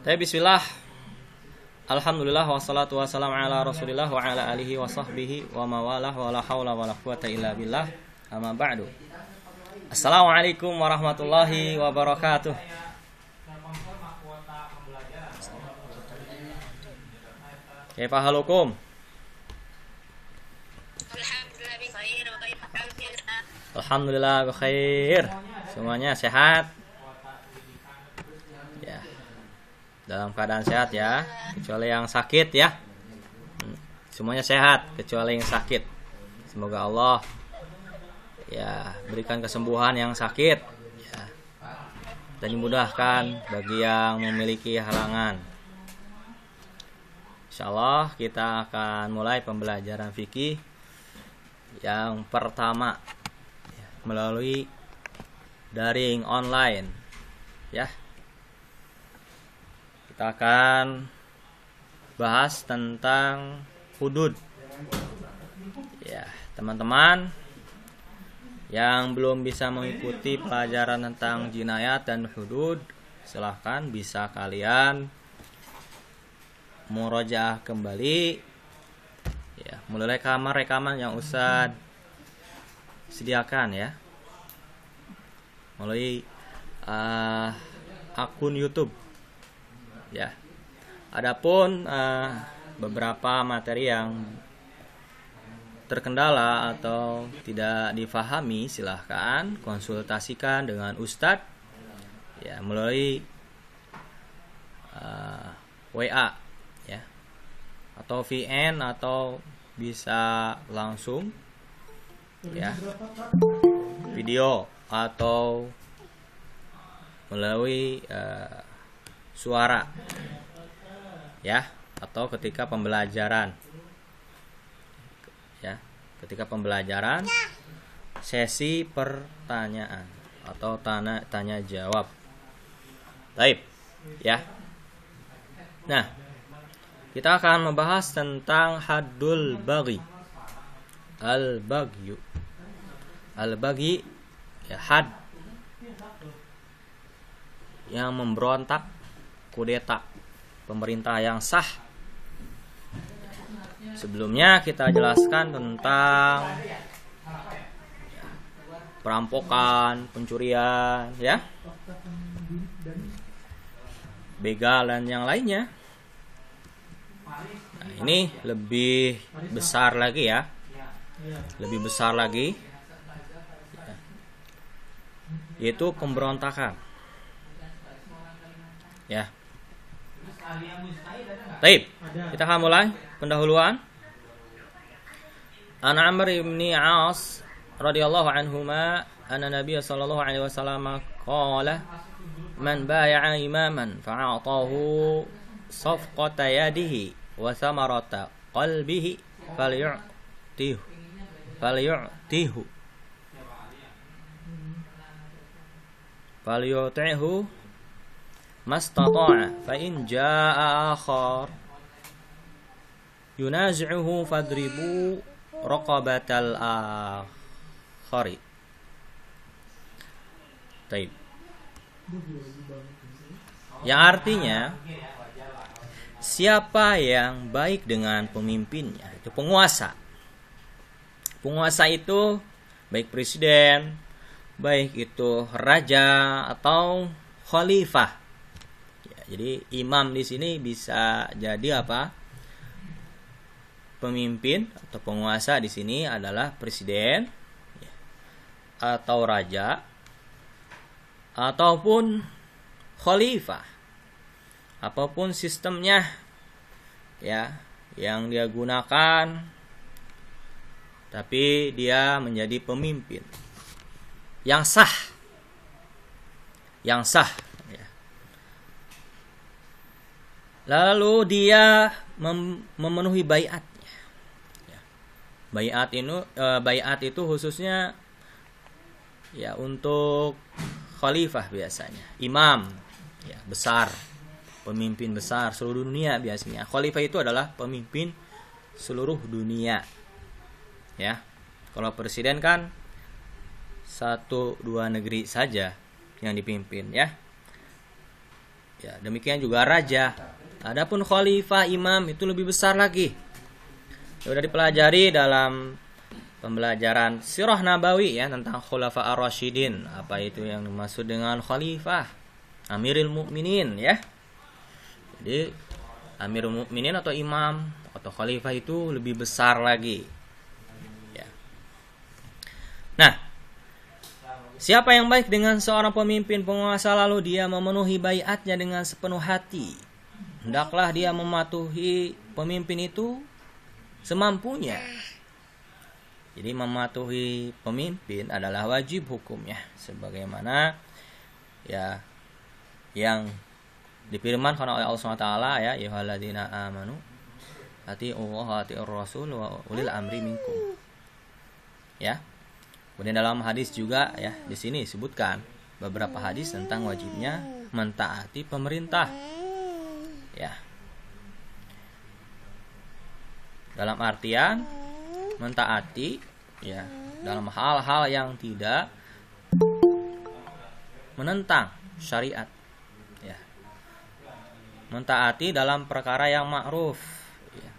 Bismillah. Alhamdulillah wassalatu wassalamu ala Rasulillah wa ala alihi wa sahbihi wa mawalah wa la haula wa la quwata illa billah. Amma ba'du. Assalamualaikum warahmatullahi wabarakatuh. Kaifa halukum? Alhamdulillah bikhair. Semuanya sehat? Ya. Dalam keadaan sehat ya, kecuali yang sakit ya. Semuanya sehat kecuali yang sakit. Semoga Allah ya berikan kesembuhan yang sakit ya. Dan dimudahkan bagi yang memiliki halangan. Insyaallah kita akan mulai pembelajaran fikih yang pertama ya, melalui daring online ya. Kita akan bahas tentang hudud ya. Teman-teman yang belum bisa mengikuti pelajaran tentang jinayat dan hudud, silahkan bisa kalian murojaah kembali ya, mulai rekaman yang Ustaz sediakan ya, melalui akun YouTube ya. Adapun beberapa materi yang terkendala atau tidak difahami, silahkan konsultasikan dengan Ustadz ya melalui WA ya, atau VN, atau bisa langsung ya video, atau melalui suara ya, atau ketika pembelajaran ya, ketika pembelajaran sesi pertanyaan atau tanya jawab. Baik ya. Nah, kita akan membahas tentang haddul baghi. Al-baghyu. Al-baghi ya, had yang memberontak, kudeta, pemerintah yang sah. Sebelumnya kita jelaskan tentang perampokan, pencurian ya, begal dan yang lainnya. Nah, ini lebih besar lagi ya, lebih besar lagi, yaitu pemberontakan ya. Baik, kita akan mulai pendahuluan. An Amr ibn As radhiyallahu anhuma anna Nabiy sallallahu alaihi wasallam qala man bay'a imaman fa'atahu safqata yadihi wa samarata qalbihi falyuti'hu mastata'a fa in jaa'a akhar yunazi'uhu fadribu raqabatal akhari. Baik. Yang artinya, siapa yang baik dengan pemimpinnya, itu penguasa. Penguasa itu baik presiden, baik itu raja atau khalifah. Ya, jadi imam di sini bisa jadi apa? Pemimpin atau penguasa di sini adalah presiden ya, atau raja ataupun khalifah. Apapun sistemnya ya yang dia gunakan, tapi dia menjadi pemimpin yang sah. Yang sah ya. Lalu dia memenuhi baiat. Baiat itu khususnya ya untuk khalifah biasanya, imam ya besar, pemimpin besar seluruh dunia biasanya. Khalifah itu adalah pemimpin seluruh dunia ya. Kalau presiden kan 1-2 negeri saja yang dipimpin ya. Ya, demikian juga raja. Adapun khalifah imam itu lebih besar lagi. Sudah dipelajari dalam pembelajaran sirah nabawi ya tentang khulafa ar-rasyidin. Apa itu yang dimaksud dengan khalifah? Amirul mukminin ya. Jadi amirul mukminin atau imam atau khalifah itu lebih besar lagi. Ya. Nah, siapa yang baik dengan seorang pemimpin penguasa lalu dia memenuhi baiatnya dengan sepenuh hati, hendaklah dia mematuhi pemimpin itu semampunya. Jadi mematuhi pemimpin adalah wajib hukumnya, sebagaimana ya yang difirmankan oleh Allah SWT ya, ayyuhalladzina amanu atiiullaha wa atiiur rasul wa ulil amri minkum. Ya. Kemudian dalam hadis juga ya di sini disebutkan beberapa hadis tentang wajibnya mentaati pemerintah. Ya. Dalam artian mentaati ya dalam hal-hal yang tidak menentang syariat. Ya. Mentaati dalam perkara yang ma'ruf. Ya.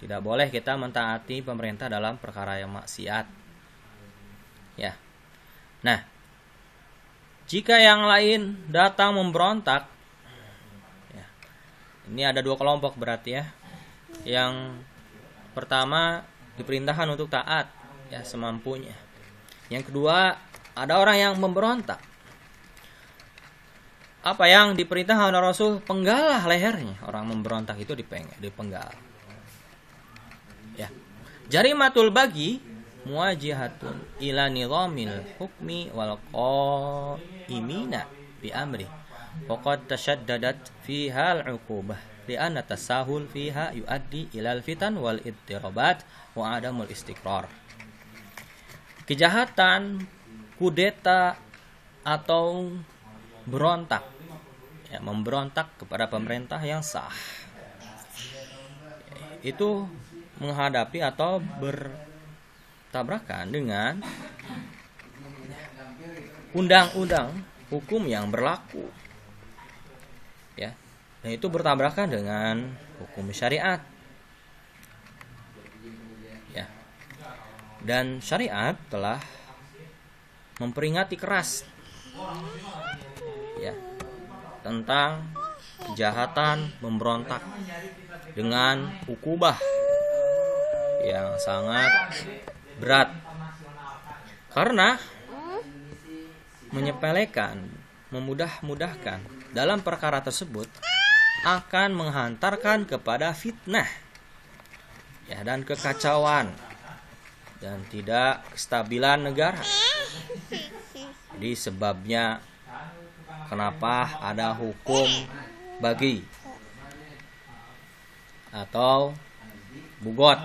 Tidak boleh kita mentaati pemerintah dalam perkara yang maksiat. Ya. Nah, jika yang lain datang memberontak, ya, ini ada dua kelompok berarti ya. Yang pertama diperintahkan untuk taat ya semampunya. Yang kedua ada orang yang memberontak. Apa yang diperintahkan oleh Rasul? Penggalah lehernya. Orang memberontak itu dipenggal. Ya. Jarimatul bagi muwajihatun ila nizamil hukmi wal qaimina bi amri. Faqad tashaddadat fiha al-'uqubah li'anna tasahul fiha yuaddi ilal fitan wal ittirabat wa adamul istiqrar. Kejahatan, kudeta atau berontak ya, memberontak kepada pemerintah yang sah itu menghadapi atau bertabrakan dengan undang-undang hukum yang berlaku ya. Dan itu bertabrakan dengan hukum syariat. Ya. Dan syariat telah memperingati keras ya tentang kejahatan memberontak dengan ukubah yang sangat berat. Karena menyepelekan, memudah-mudahkan dalam perkara tersebut akan menghantarkan kepada fitnah ya dan kekacauan dan tidak kestabilan negara. Jadi sebabnya kenapa ada hukum bagi atau bugot.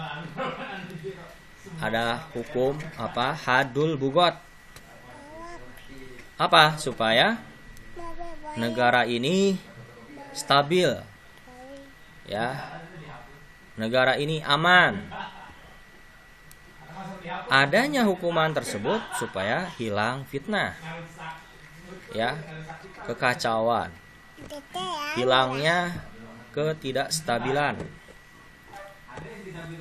Ada hukum apa? Hadul bugot. Apa? Supaya negara ini stabil ya, negara ini aman. Adanya hukuman tersebut supaya hilang fitnah ya, kekacauan, hilangnya ketidakstabilan.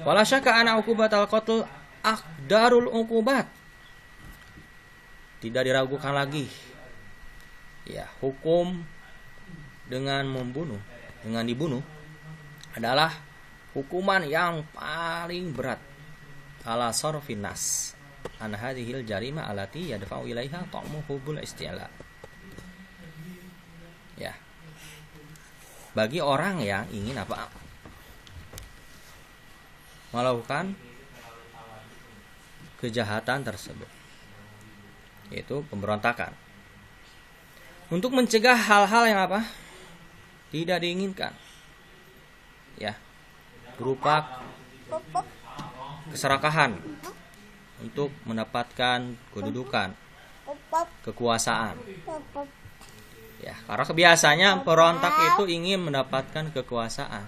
Wala syakka anna uqubatal qatl aqdarul uqubat. Tidak diragukan lagi ya, hukum dengan membunuh, dengan dibunuh adalah hukuman yang paling berat. Ala sarfin nas an hadhil jarima allati yadfa'u ilaiha ta'mu hubul isti'la. Ya. Bagi orang yang ingin apa? Melakukan kejahatan tersebut, yaitu pemberontakan. Untuk mencegah hal-hal yang apa? Tidak diinginkan. Ya. Berupa keserakahan untuk mendapatkan kedudukan, kekuasaan. Ya, karena kebiasaannya pemberontak itu ingin mendapatkan kekuasaan.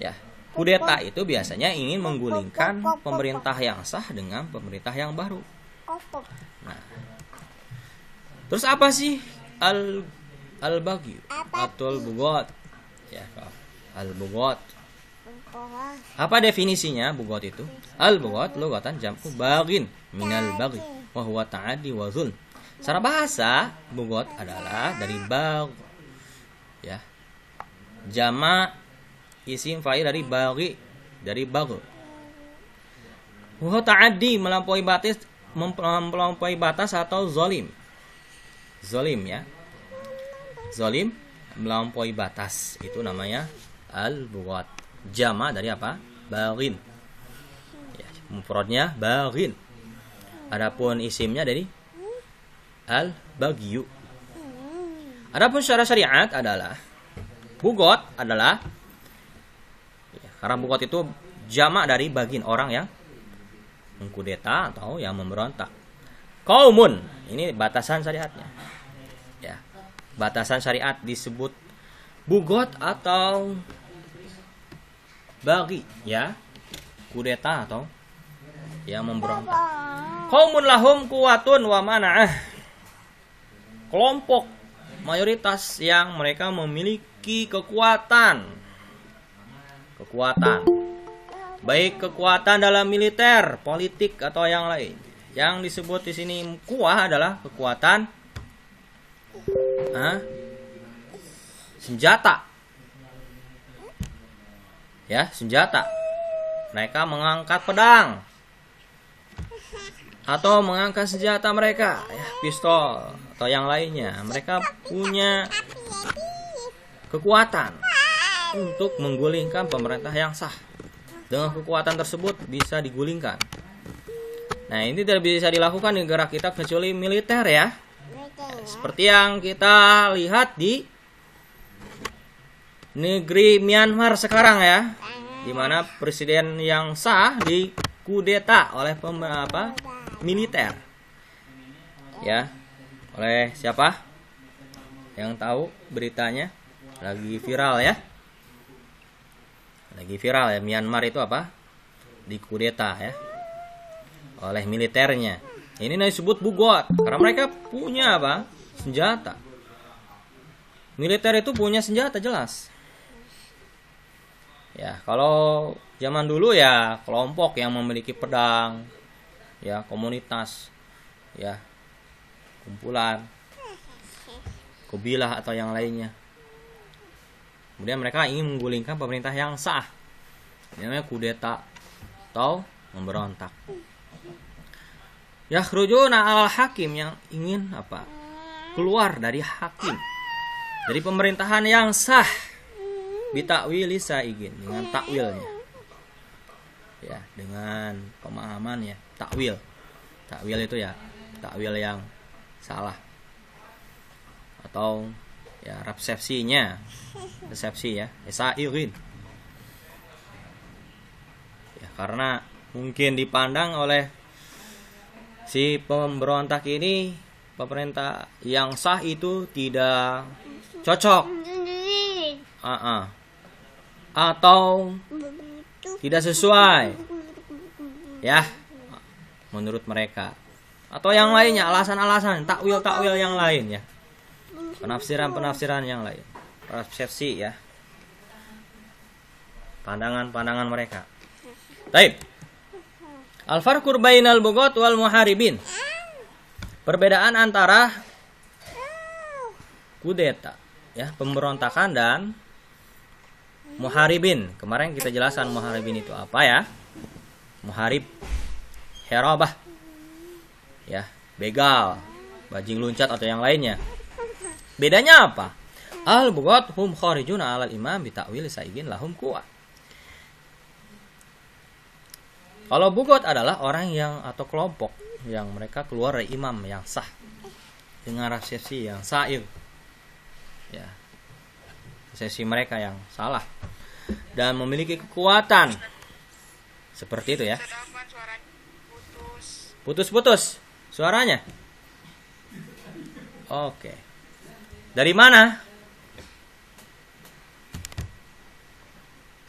Ya, kudeta itu biasanya ingin menggulingkan pemerintah yang sah dengan pemerintah yang baru. Nah, terus apa sih al-bagyu atau al-bugot. Ya, al-bugot. Apa definisinya bugot itu? Al-bugot lugatan jam'u baghin minal baghi wa huwa ta'addi wa zulm. Secara bahasa, bugot adalah dari bag. Ya. Jama' isim fa'il dari baghi, dari bagh. Wa ta'addi melampaui batas atau zalim. Zalim ya. Zalim melampaui batas itu namanya al-bugot. Jama' dari apa? Baghin. Ya, mufradnya baghin. Adapun isimnya dari al-bagyu. Adapun secara syariat adalah bugot adalah ya, karena bugot itu jama' dari baghin, orang yang mengkudeta atau yang memberontak. Qaumun, ini batasan syariatnya. Ya. Batasan syariat disebut bugot atau bagi, ya, kudeta atau yang memberontak. Qaumun lahum quwatun wa mana'ah. Kelompok mayoritas yang mereka memiliki kekuatan. Baik kekuatan dalam militer, politik atau yang lain. Yang disebut di sini kuwah adalah kekuatan senjata. Ya, senjata. Mereka mengangkat pedang atau mengangkat senjata mereka, ya, pistol atau yang lainnya. Mereka punya kekuatan untuk menggulingkan pemerintah yang sah. Dengan kekuatan tersebut bisa digulingkan. Nah, ini tidak bisa dilakukan di negara kita kecuali militer ya. Seperti yang kita lihat di negeri Myanmar sekarang ya, di mana presiden yang sah dikudeta oleh militer. Ya, oleh siapa? Yang tahu beritanya? Lagi viral ya. Myanmar itu apa? Dikudeta ya oleh militernya. Ini disebut bugot karena mereka punya apa? Senjata. Militer itu punya senjata jelas. Ya, kalau zaman dulu ya kelompok yang memiliki pedang, ya komunitas, ya kumpulan, kabilah atau yang lainnya. Kemudian mereka ingin menggulingkan pemerintah yang sah, namanya kudeta atau memberontak. Yakhrujuna al hakim, yang ingin apa? Keluar dari hakim, dari pemerintahan yang sah. Bitakwili saigin, dengan takwilnya, ya, dengan pemahamannya. Takwil itu ya takwil yang salah atau ya resepsi ya, saigin ya, karena mungkin dipandang oleh si pemberontak ini pemerintah yang sah itu tidak cocok. Atau tidak sesuai ya menurut mereka, atau yang lainnya, alasan-alasan takwil yang lain ya, penafsiran yang lain, persepsi ya, pandangan mereka. Baik. Al-farqu bainal bugot wal muharibin. Perbedaan antara kudeta ya, pemberontakan, dan muharibin. Kemarin kita jelaskan muharibin itu apa ya? Muharib, herabah, ya, begal, bajing loncat atau yang lainnya. Bedanya apa? Al-bugot hum kharijuna 'alal imam bitakwil saigin lahum quwwah. Kalau bugot adalah orang yang atau kelompok yang mereka keluar dari imam yang sah dengan resepsi yang sair. Ya. Sesi mereka yang salah dan memiliki kekuatan seperti itu ya. Putus suaranya. Oke. Dari mana?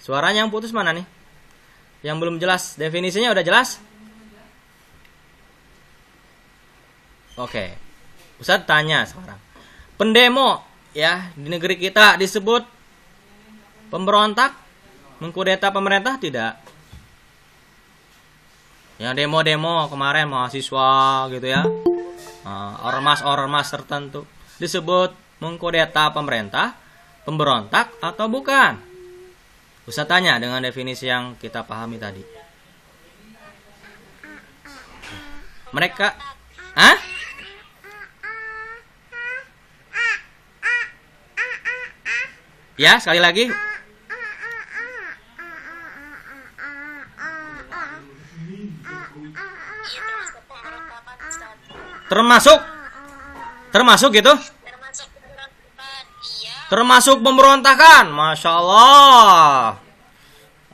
Suaranya yang putus mana nih? Yang belum jelas, definisinya udah jelas? Oke. Ustaz tanya sekarang. pendemo ya di negeri kita disebut pemberontak, mengkudeta pemerintah tidak? Yang demo-demo kemarin mahasiswa gitu ya, ormas-ormas tertentu disebut mengkudeta pemerintah, pemberontak atau bukan? Ustaz tanya dengan definisi yang kita pahami tadi. Mereka, Ya, sekali lagi. Termasuk gitu? Termasuk pemberontakan. Masya Allah.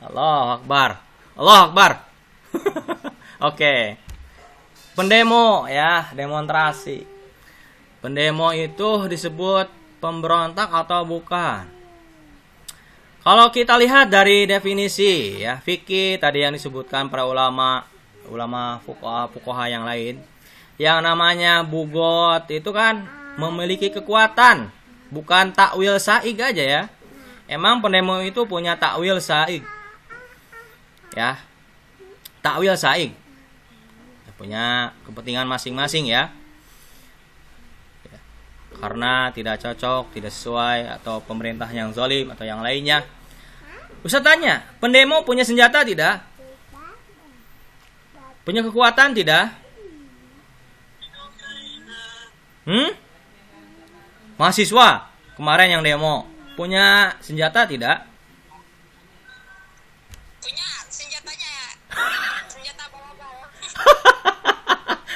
Allah Akbar. Allah Akbar. Oke. Pendemo ya, demonstrasi. Pendemo itu disebut pemberontak atau bukan? Kalau kita lihat dari definisi ya, fikih tadi yang disebutkan para ulama fuqaha yang lain, yang namanya bugot itu kan memiliki kekuatan, bukan takwil saig aja ya. Emang pendemo itu punya takwil saig. Ya. Takwil saig. Punya kepentingan masing-masing ya. Karena tidak cocok, tidak sesuai, atau pemerintah yang zalim atau yang lainnya. Ustaz tanya, pendemo punya senjata tidak? Punya kekuatan tidak? Mahasiswa kemarin yang demo punya senjata tidak? Punya senjatanya. Senjata apa?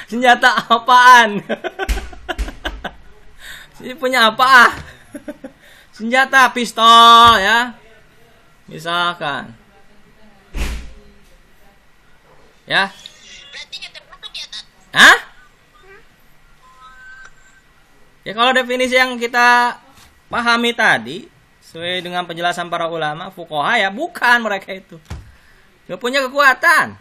Senjata apaan? Punya apa? Senjata pistol ya. Misalkan. Ya. Berarti nggak termasuk ya, Tat? Hah? Ya kalau definisi yang kita pahami tadi sesuai dengan penjelasan para ulama fuqaha ya, bukan mereka itu. Nggak punya kekuatan.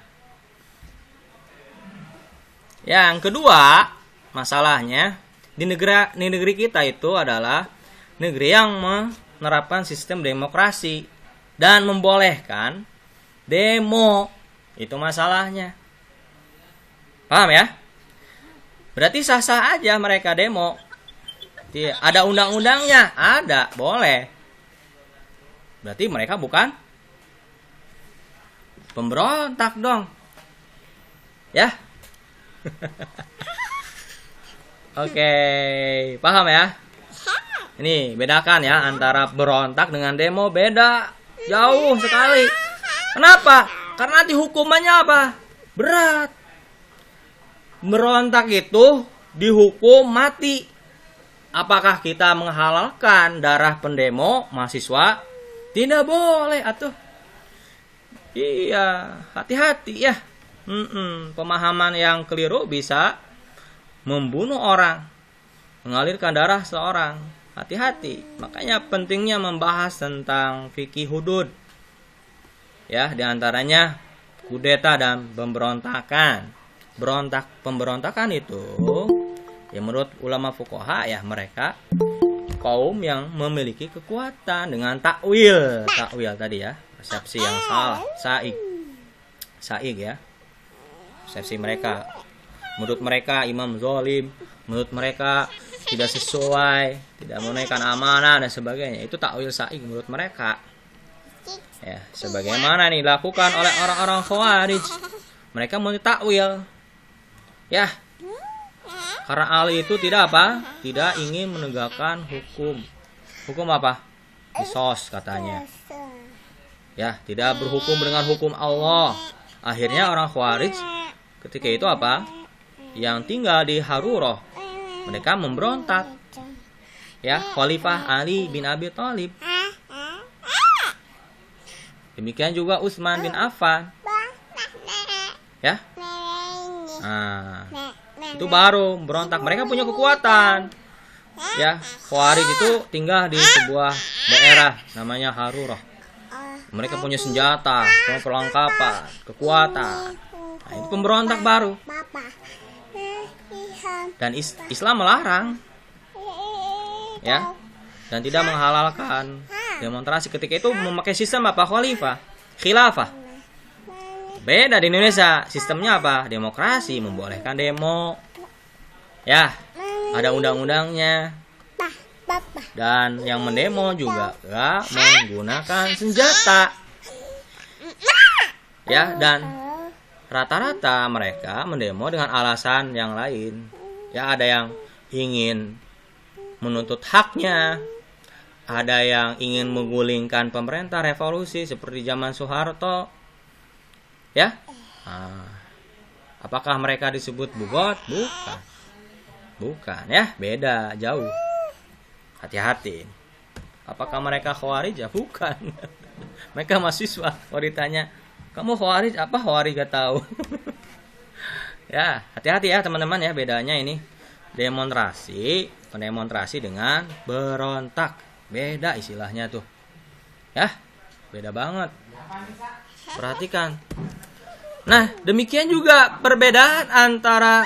Yang kedua, masalahnya di negeri kita itu adalah negeri yang menerapkan sistem demokrasi dan membolehkan demo. Itu masalahnya. Paham ya? Berarti sah-sah aja mereka demo. Ada undang-undangnya, ada, boleh. Berarti mereka bukan pemberontak dong. Ya? Oke, paham ya? Ini bedakan ya antara berontak dengan demo, beda jauh sekali. Kenapa? Karena nanti hukumannya apa? Berat. Berontak itu dihukum mati. Apakah kita menghalalkan darah pendemo mahasiswa? Tidak boleh atuh. Iya, hati-hati ya. Pemahaman yang keliru bisa membunuh orang, mengalirkan darah seorang. Hati-hati. Makanya pentingnya membahas tentang fikih hudud. Ya, diantaranya kudeta dan pemberontakan. Pemberontakan itu ya menurut ulama fuqaha ya mereka kaum yang memiliki kekuatan dengan takwil tadi ya, persepsi yang salah, saig ya. Persepsi mereka. Menurut mereka imam zalim, menurut mereka tidak sesuai, tidak menunaikan amanah dan sebagainya. Itu takwil saig menurut mereka. Ya, sebagaimana nih dilakukan oleh orang-orang Khawarij. Mereka mentakwil. Ya. Karena Ali itu tidak apa? Tidak ingin menegakkan hukum. Hukum apa? Qisas katanya. Ya, tidak berhukum dengan hukum Allah. Akhirnya orang Khawarij ketika itu apa? Yang tinggal di Harurah, mereka memberontak. Ya, Khalifah Ali bin Abi Thalib. Demikian juga Utsman bin Affan. Ya. Nah, itu baru berontak. Mereka punya kekuatan. Ya, Khawarij itu tinggal di sebuah daerah namanya Harurah. Mereka punya senjata, punya perlengkapan, kekuatan. Nah, itu pemberontak baru. Dan Islam melarang. ya, dan tidak menghalalkan demonstrasi. Ketika itu memakai sistem apa? Khalifah, khilafah. Beda di Indonesia, sistemnya apa? Demokrasi, membolehkan demo. Ya, ada undang-undangnya. Dan yang mendemo juga gak menggunakan senjata. Ya, dan rata-rata mereka mendemo dengan alasan yang lain. Ya, ada yang ingin menuntut haknya, ada yang ingin menggulingkan pemerintah, revolusi seperti zaman Soeharto. Ya, apakah mereka disebut bugot? Bukan, ya, beda jauh. Hati-hati. Apakah mereka khawarij? Ya, bukan. Mereka mahasiswa. Kalau ditanya, kamu khawarij apa? Khawarij gak tahu. Ya, hati-hati ya teman-teman ya, bedanya ini demonstrasi dengan berontak. Beda istilahnya tuh. Ya, beda banget. Perhatikan. Nah, demikian juga perbedaan antara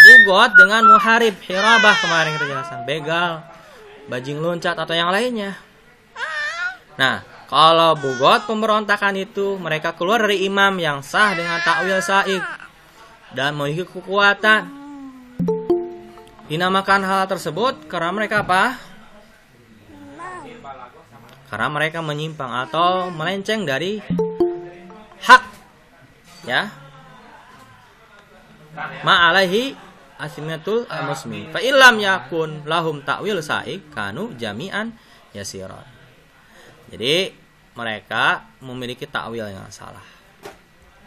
bugot dengan muharib, hirabah kemarin kita jelaskan, begal, bajing loncat atau yang lainnya. Nah, kalau bugot pemberontakan itu mereka keluar dari imam yang sah dengan takwil saik dan memiliki kekuatan. Dinamakan hal tersebut karena mereka apa? Karena mereka menyimpang atau melenceng dari hak, ya. Ma'alaihi asmiyatul muslimin. Fa illam yakun lahum ta'wil saik kanu jami'an yasiran. Jadi mereka memiliki takwil yang salah.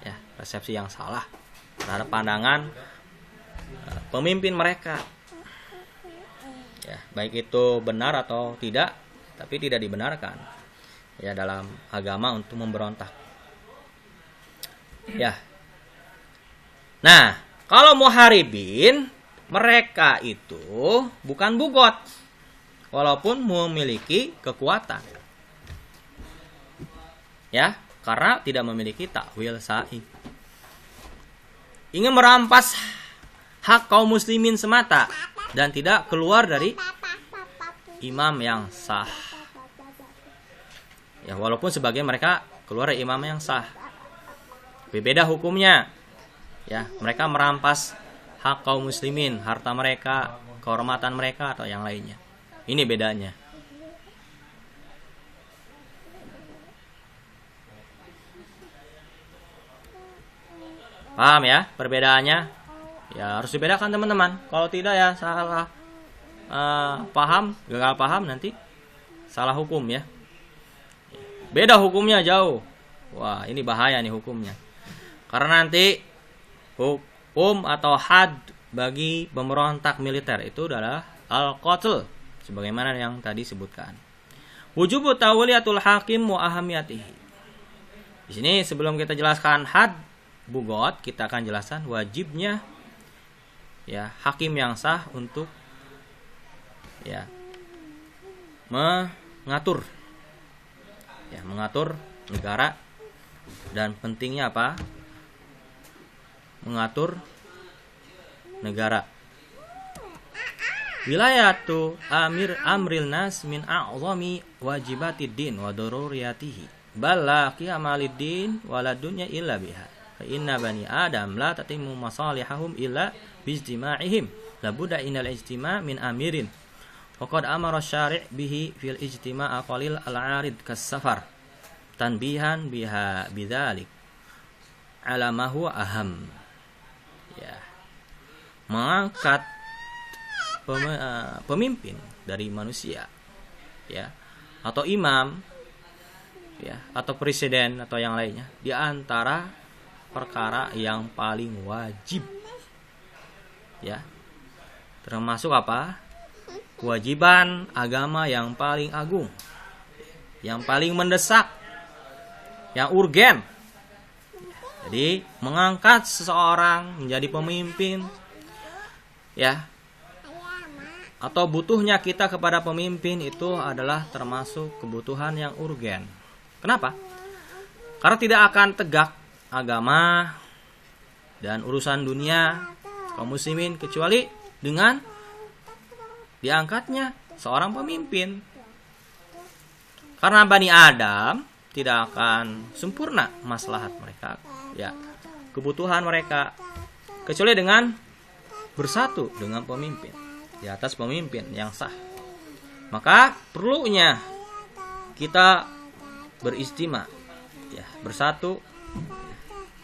Ya, persepsi yang salah terhadap pandangan pemimpin mereka. Ya, baik itu benar atau tidak, tapi tidak dibenarkan ya dalam agama untuk memberontak. Ya. Nah, kalau muharibin, mereka itu bukan bugot, walaupun memiliki kekuatan. Ya, karena tidak memiliki takwil saik. Ingin merampas hak kaum muslimin semata dan tidak keluar dari imam yang sah. Ya, walaupun sebagian mereka keluar dari imam yang sah. Berbeda hukumnya. Ya, mereka merampas hak kaum muslimin, harta mereka, kehormatan mereka atau yang lainnya. Ini bedanya. Paham ya perbedaannya? Ya harus dibedakan teman-teman. Kalau tidak ya salah paham, gagal paham nanti salah hukum ya. Beda hukumnya jauh. Wah, ini bahaya nih hukumnya. Karena nanti hukum atau had bagi pemberontak militer itu adalah al-qatl sebagaimana yang tadi sebutkan. Wujubu tawliyatul hakim wa ahamiyatihi. Di sini sebelum kita jelaskan had bugot, kita akan jelaskan wajibnya ya hakim yang sah untuk ya mengatur negara, dan pentingnya apa? Mengatur negara. Wilayatu amril nas min a'zami wajibatid din wa daruriyatihi bal la qiyama lid-din wala dunya illa biha fa inna bani adam la tatimmu masalihahum illa bijtima'ihim la budda inal ijtima' min amirin faqad amara syari' bihi fil ijtima' qalil al-arid kas-safar tanbihan biha bidzalik ala ma huwa aham. Ya, mengangkat pemimpin dari manusia ya, atau imam ya, atau presiden atau yang lainnya di antara perkara yang paling wajib ya, termasuk apa? Kewajiban agama yang paling agung, yang paling mendesak, yang urgen. Jadi mengangkat seseorang menjadi pemimpin ya, atau butuhnya kita kepada pemimpin itu adalah termasuk kebutuhan yang urgen. Kenapa? Karena tidak akan tegak agama dan urusan dunia kaum muslimin kecuali dengan diangkatnya seorang pemimpin. Karena Bani Adam tidak akan sempurna maslahat mereka, ya, kebutuhan mereka, kecuali dengan bersatu dengan pemimpin, di atas pemimpin yang sah. Maka perlunya kita beristima, ya, bersatu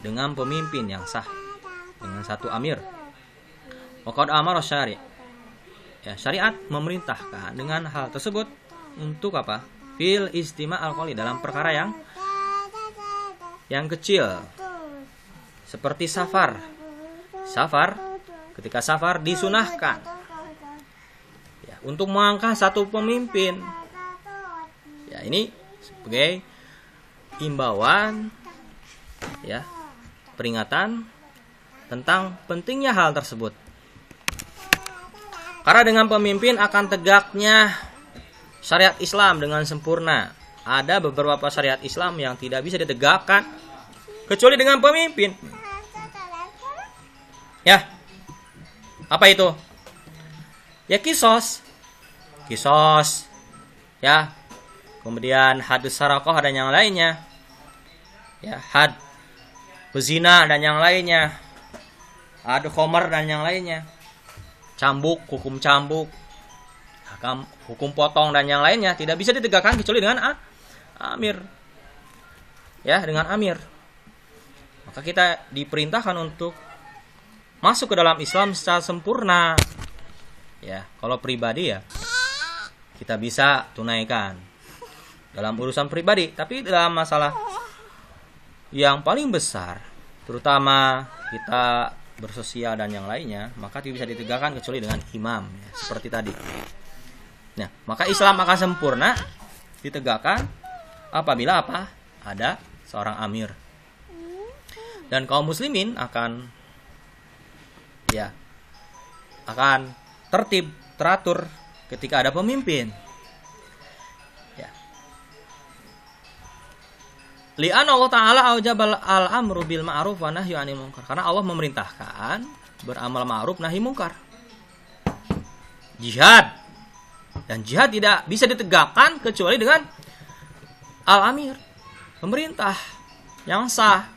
dengan pemimpin yang sah, dengan satu amir. Waqad amara syari', ya, syariat memerintahkan dengan hal tersebut untuk apa? Fil istima al-qali, dalam perkara yang kecil, seperti safar. Ketika safar disunahkan, ya, untuk mengangkat satu pemimpin. Ya, ini sebagai imbauan, ya, peringatan tentang pentingnya hal tersebut. Karena dengan pemimpin akan tegaknya syariat Islam dengan sempurna. Ada beberapa syariat Islam yang tidak bisa ditegakkan kecuali dengan pemimpin. Ya, apa itu? Ya, kisos, ya. Kemudian hadus sarakoh dan yang lainnya, ya, had bezina dan yang lainnya, had khomer dan yang lainnya, cambuk, hukum cambuk, hukum potong dan yang lainnya tidak bisa ditegakkan kecuali dengan amir, ya, dengan amir. Maka kita diperintahkan untuk masuk ke dalam Islam secara sempurna. Ya, kalau pribadi, ya, kita bisa tunaikan dalam urusan pribadi, tapi dalam masalah yang paling besar, terutama kita bersosial dan yang lainnya, maka tidak bisa ditegakkan kecuali dengan imam, ya, seperti tadi. Nah, maka Islam akan sempurna ditegakkan apabila apa? Ada seorang amir. Dan kaum muslimin akan, ya, akan tertib, teratur ketika ada pemimpin. Ya. Li'anna Allah Ta'ala aujabal al-amru bil ma'ruf wa nahyu 'anil munkar. Karena Allah memerintahkan beramal ma'ruf nahi munkar. Jihad. Dan jihad tidak bisa ditegakkan kecuali dengan al-amir, pemerintah yang sah.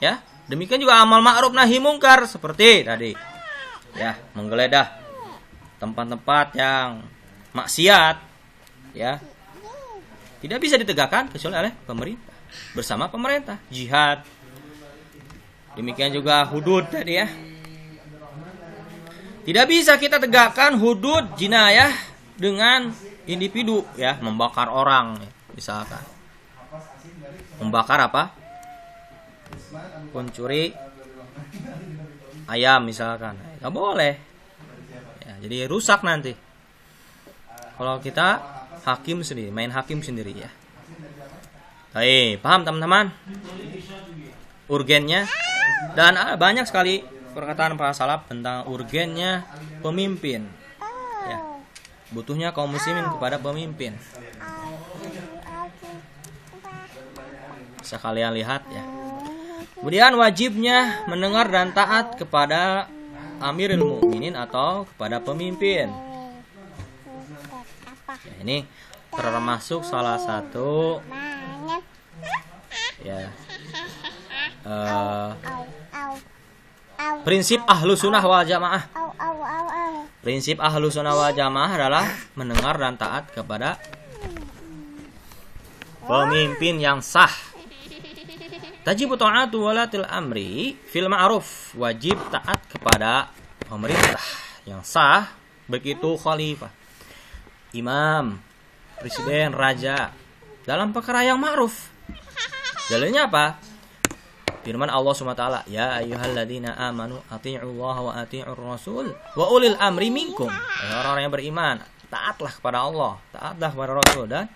Ya, demikian juga amal ma'ruf nahi mungkar seperti tadi. Ya, menggeledah tempat-tempat yang maksiat, ya, tidak bisa ditegakkan kecuali oleh pemerintah, bersama pemerintah. Jihad. Demikian juga hudud tadi, ya. Tidak bisa kita tegakkan hudud jinayah dengan individu, ya, membakar orang, misalkan. Membakar apa? Pencuri ayam misalkan. Enggak boleh. Ya, jadi rusak nanti. Kalau kita hakim sendiri, main hakim sendiri, ya. Baik, paham teman-teman? Urgennya, dan banyak sekali perkataan para salaf tentang urgennya pemimpin, ya, butuhnya kaum muslimin kepada pemimpin. Bisa kalian lihat, ya. Kemudian wajibnya mendengar dan taat kepada amirul mukminin atau kepada pemimpin. Ya, ini termasuk salah satu, ya, prinsip ahlu sunnah wal jamaah. Prinsip ahlu sunnah wal jamaah adalah mendengar dan taat kepada pemimpin yang sah. Tajibu ta'atu walatil amri fil ma'ruf. Wajib taat kepada pemerintah yang sah, begitu khalifah, imam, presiden, raja, dalam perkara yang ma'ruf. Dalilnya apa? Firman Allah SWT, ya ayyuhalladzina amanu ati'ullaha wa ati'ur rasul wa ulil amri minkum. Orang-orang yang beriman, taatlah kepada Allah, taatlah kepada Rasul dan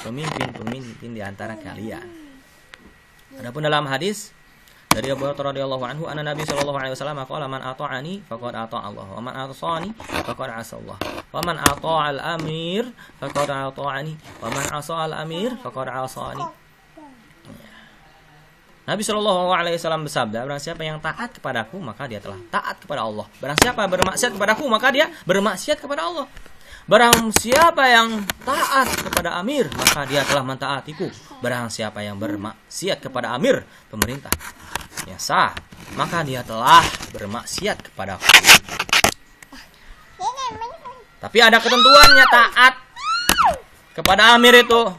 pemimpin-pemimpin di antara kalian. Adapun dalam hadis dari Abu Hurairah radhiyallahu anhu, anna Nabi sallallahu alaihi wasallam qala man ata'ani faqad ata'a Allah wa man asani faqad 'asa Allah wa man ata'al amir faqad ata'ani wa man 'asa al amir faqad 'asani. Nabi SAW bersabda, barang siapa yang taat kepadaku, maka dia telah taat kepada Allah. Barang siapa bermaksiat kepadaku, maka dia bermaksiat kepada Allah. Barang siapa yang taat kepada amir, maka dia telah mentaatiku. Barang siapa yang bermaksiat kepada amir, pemerintah yang sah, maka dia telah bermaksiat kepadaku. Tapi ada ketentuannya taat kepada amir itu.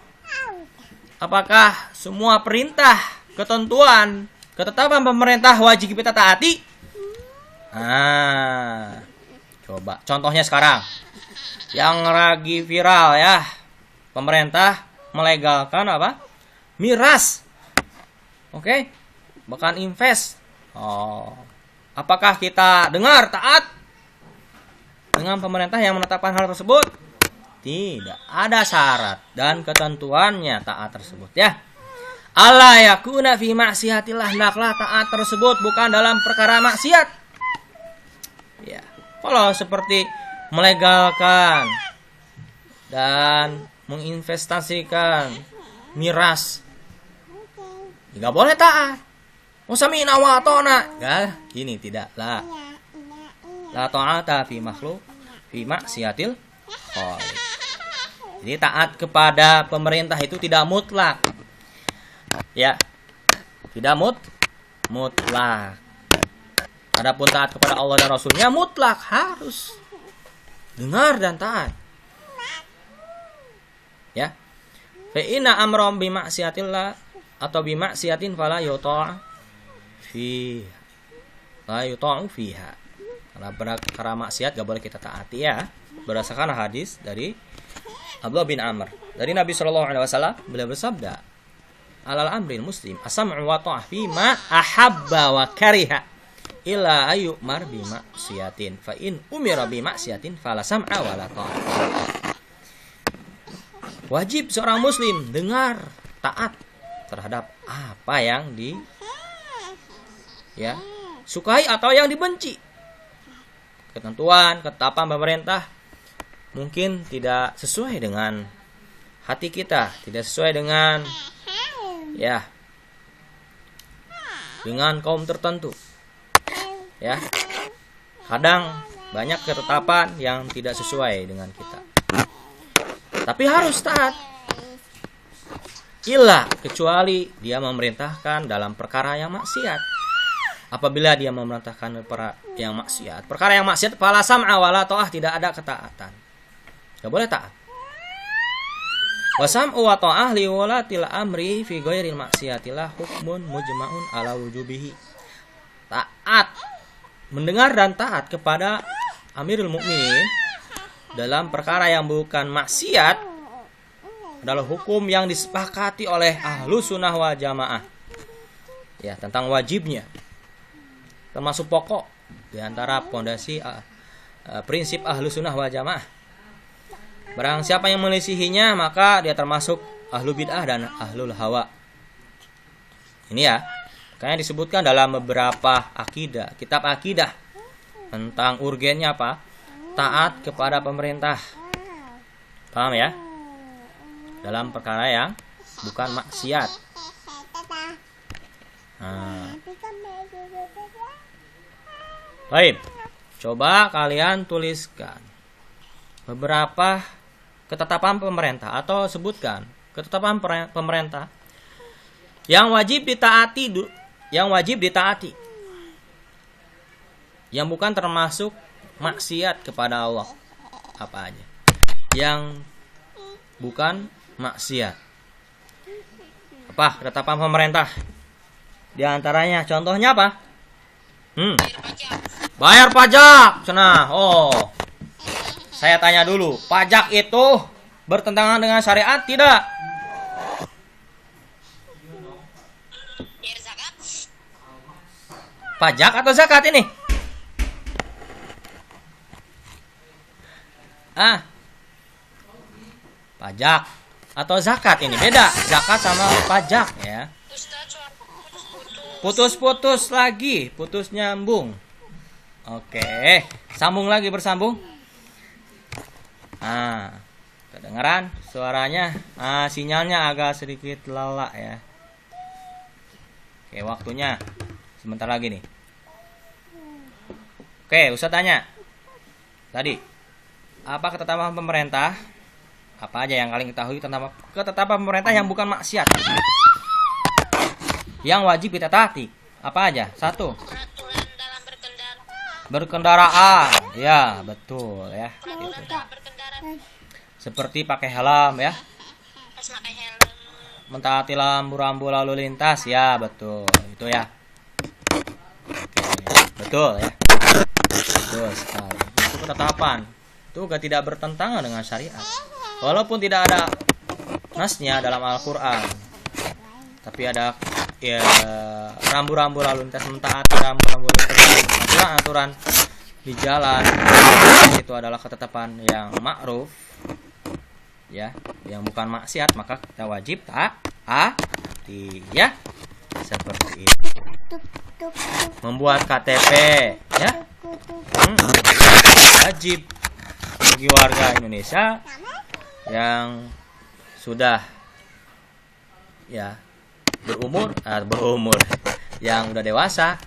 Apakah semua perintah, ketentuan, ketetapan pemerintah wajib kita taati? Coba contohnya sekarang yang lagi viral ya, pemerintah melegalkan apa? Miras. Oke? Bahkan invest. Apakah kita dengar taat dengan pemerintah yang menetapkan hal tersebut? Tidak, ada syarat dan ketentuannya taat tersebut ya. Alla yakuna fi maksiatillah, hendaklah taat tersebut bukan dalam perkara maksiat. Ya. Kalau seperti melegalkan dan menginvestasikan miras, enggak boleh taat. Sami'na wa ata'na. Ini tidak lah. La ta'ata fi makhluk fi maksiatil khaliq. Jadi taat kepada pemerintah itu tidak mutlak. Ya. Tidak mutlak. Adapun taat kepada Allah dan Rasulnya mutlak, harus dengar dan taat. Ya. Fa inna amran bi maksiatillah atau bi maksiatin fala yuta' fi la yuta'u fiha. Karena perkara maksiat gak boleh kita taati ya. Berdasarkan hadis dari Abdullah bin Amr dari Nabi SAW, beliau bersabda, alal amril muslim as-sam'u wa ta'ah fi ma ahabba wa kariha illa ayyumar bi maksiatin fa in umira bi maksiatin fala sam'a wa la ta'ah. Wajib seorang muslim dengar, taat terhadap apa yang sukai atau yang dibenci. Ketentuan, ketetapan pemerintah mungkin tidak sesuai dengan hati kita, tidak sesuai dengan dengan kaum tertentu. Ya. Kadang banyak ketetapan yang tidak sesuai dengan kita. Tapi harus taat. Kecuali dia memerintahkan dalam perkara yang maksiat. Apabila dia memerintahkan perkara yang maksiat, fala sam'a wala ta'ah, tidak ada ketaatan. Enggak boleh taat. Wa sam'u wa ta'ah li walatil amri fi ghairil maksiatillah hukmun mujma'un ala wujubihi. Taat, mendengar dan taat kepada Amirul Mukminin dalam perkara yang bukan maksiat adalah hukum yang disepakati oleh ahlu sunnah wal jamaah. Ya, tentang wajibnya. Termasuk pokok di antara pondasi prinsip ahlu sunnah wal jamaah. Barang siapa yang melisihinya, maka dia termasuk ahlu bid'ah dan ahlul hawa. Ini ya, makanya disebutkan dalam beberapa akidah, kitab akidah tentang urgennya apa? Taat kepada pemerintah. Paham ya? Dalam perkara yang bukan maksiat. Baik, coba kalian tuliskan beberapa ketetapan pemerintah atau sebutkan ketetapan pemerintah yang wajib ditaati, yang bukan termasuk maksiat kepada Allah. Apa aja yang bukan maksiat? Apa ketetapan pemerintah? Di antaranya contohnya apa? Bayar pajak. Saya tanya dulu, pajak itu bertentangan dengan syariat tidak? Bayar zakat. Pajak atau zakat ini? Pajak atau zakat ini beda. Zakat sama pajak ya. Putus-putus lagi, putus nyambung. Oke, sambung lagi, bersambung. Kedengaran suaranya? Sinyalnya agak sedikit lalak ya. Oke, waktunya sebentar lagi nih. Oke, Ustaz tanya. Tadi, apa ketetapan pemerintah? Apa aja yang kalian ketahui tentang ketetapan pemerintah yang bukan maksiat? Yang wajib kita taati. Apa aja? 1. Peraturan dalam berkendara. Berkendaraan. Ya, betul ya. Peraturan Gitu. dalam berkendara. Seperti pakai helm ya. Harus pakai helm. Mentaati lampu-lampu lalu lintas. Ya, betul. Itu ya. Oke, betul ya. Betul sekali. Itu ketetapan. Itu juga tidak bertentangan dengan syariat. Walaupun tidak ada nasnya dalam Al-Quran, tapi ada ya rambu-rambu lalu lintas, mentaati rambu-rambu lalu lintas, aturan-aturan di jalan, itu adalah ketetapan yang ma'ruf ya, yang bukan maksiat, maka kita wajib taati ya. Seperti itu. Membuat KTP ya, wajib bagi warga Indonesia yang sudah ya berumur yang udah dewasa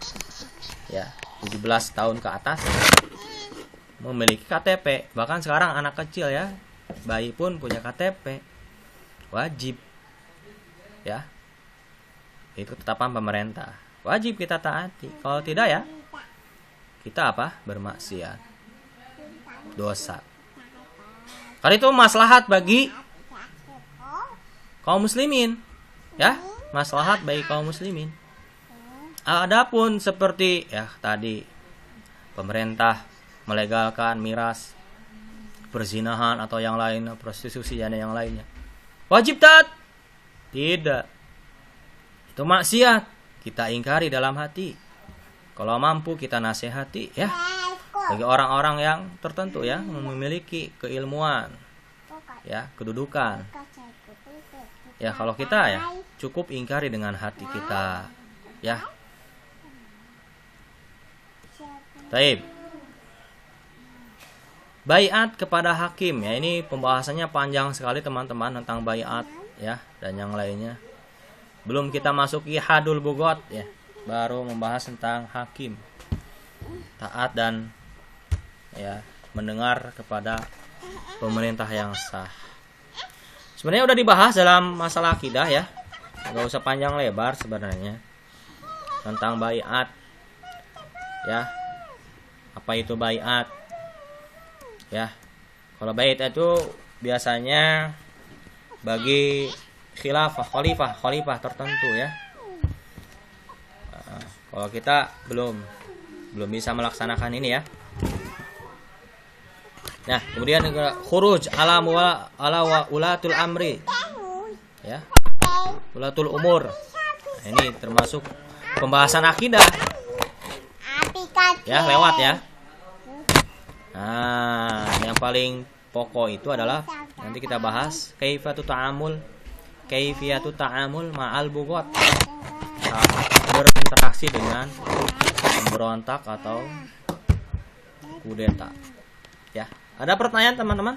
ya 17 tahun ke atas memiliki KTP. Bahkan sekarang anak kecil ya, bayi pun punya KTP, wajib ya. Itu ketetapan pemerintah, wajib kita taati. Kalau tidak ya kita apa? Bermaksiat, dosa. Karena itu maslahat bagi kaum muslimin ya, maslahat bagi kaum muslimin. Adapun seperti ya tadi pemerintah melegalkan miras, perzinahan atau yang lain, prostitusi dan yang lainnya, wajib taat? Tidak. Itu maksiat, kita ingkari dalam hati. Kalau mampu kita nasihati ya. Bagi orang-orang yang tertentu ya, memiliki keilmuan ya, kedudukan. Ya, kalau kita ya cukup ingkari dengan hati kita ya. Taib. Baiat kepada hakim ya, ini pembahasannya panjang sekali teman-teman tentang baiat ya dan yang lainnya. Belum kita masuki hadul bugot ya, baru membahas tentang hakim. Taat dan ya mendengar kepada pemerintah yang sah. Sebenarnya udah dibahas dalam masalah akidah ya, nggak usah panjang lebar sebenarnya tentang baiat ya. Apa itu baiat ya? Kalau baiat itu biasanya bagi khalifah tertentu ya. Kalau kita belum bisa melaksanakan ini ya. Nah, kemudian khuruj ala ulatul amri ya, ulatul umur. Nah, ini termasuk pembahasan akidah ya, lewat ya. Nah, yang paling pokok itu adalah nanti kita bahas kaifiyatu ta'amul ma'al bugot, berinteraksi dengan pemberontak atau kudeta ya. Ada pertanyaan teman-teman?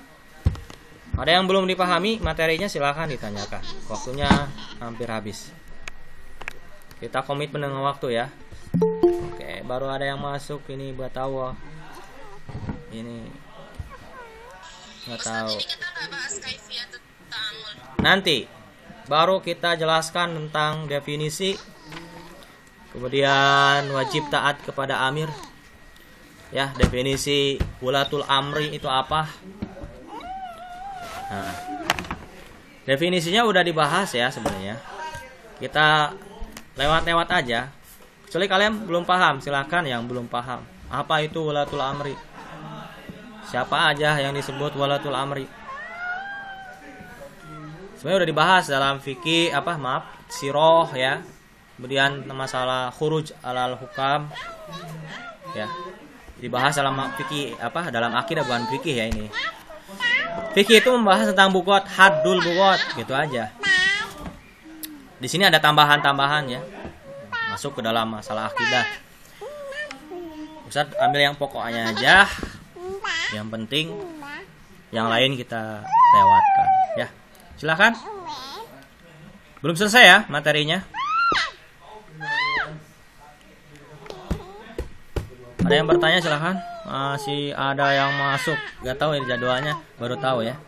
Ada yang belum dipahami materinya, silahkan ditanyakan. Waktunya hampir habis. Kita komitmen dengan waktu ya. Oke, baru ada yang masuk ini buat tahu. Ini nggak tahu. Nanti baru kita jelaskan tentang definisi. Kemudian wajib taat kepada amir. Ya, definisi ulatul amri itu apa? Nah, definisinya udah dibahas ya sebenarnya. Kita lewat-lewat aja. Kecuali kalian belum paham, silakan yang belum paham. Apa itu ulatul amri? Siapa aja yang disebut ulatul amri? Sebenarnya udah dibahas dalam fikih siroh ya. Kemudian masalah khuruj alal hukam ya. Dibahas dalam fikih dalam akidah, bukan fikih ya ini. Fikih itu membahas tentang bugot, haddul bugot, gitu aja. Di sini ada tambahan-tambahan ya. Masuk ke dalam masalah akidah. Ustaz ambil yang pokoknya aja. Yang penting yang lain kita lewatkan ya. Silakan. Belum selesai ya materinya. Ada yang bertanya silahkan. Masih ada yang masuk, gak tahu ini jadwalnya, baru tahu ya.